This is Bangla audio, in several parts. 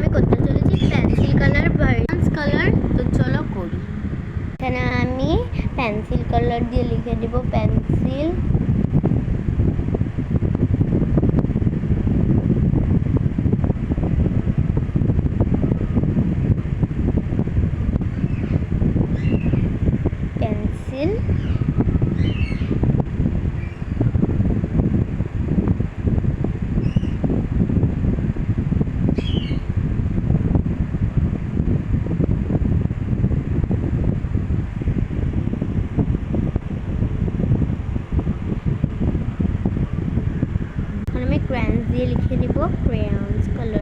আমি করতে চলেছি পেন্সিল কালার ভার্সন কালার। তো চলো করি। এখানে আমি পেন্সিল কালার দিয়ে লিখে দেব পেন্সিল, পেন্সিল আমি ক্রেয়ন্স দিয়ে লিখে দেব ক্রেয়ন্স কালার।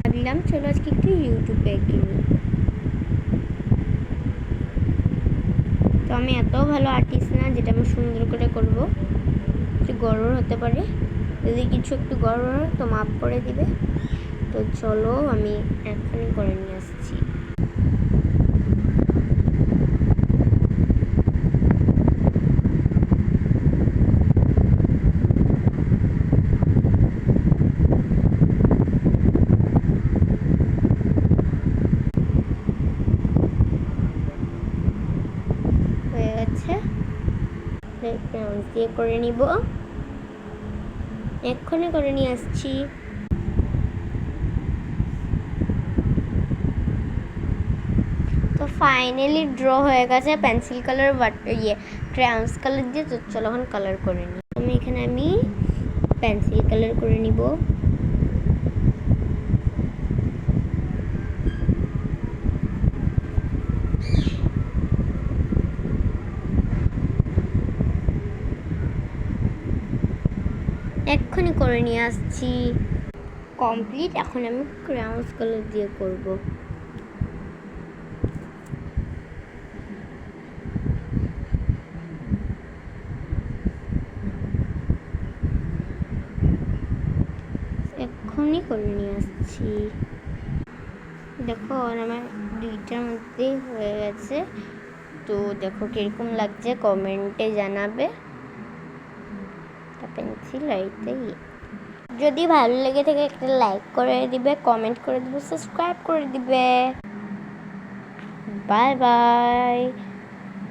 ভাবলাম চলো আজকে একটু ইউটিউবে কিনি। তো আমি এত ভালো আর্টিস্ট না যেটা আমি সুন্দর করে করব, একটু গড়বড় হতে পারে। যদি কিছু একটু গড়বড় হয় তো মাপ করে দিবে। তো চলো আমি এখনই করে নিয়ে আসছি। হয়ে গেছে, ক্রাউন্স দিয়ে করে নিব, এক্ষুনি করে নিয়ে আসছি। তো ফাইনালি ড্র হয়ে গেছে পেন্সিল কালার ক্রাউন্স কালার দিয়ে। তো চলো এখন কালার করে নিই। আমি পেন্সিল কালার করে নিব। এক্ষুনি করে নিয়ে আসছি, কমপ্লিট। এখন আমি ক্রাউন্স কালার দিয়ে করব। এক্ষুনি করে নিয়ে আসছি। দেখো আমার দুইটার মধ্যেই হয়ে গেছে। তো দেখো কিরকম লাগছে কমেন্টে জানাবে। পেন্সিল এইটাই, যদি ভালো লেগে থাকে একটা লাইক করে দিবে, কমেন্ট করে দিবে, সাবস্ক্রাইব করে দিবে। Bye bye,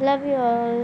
love you all.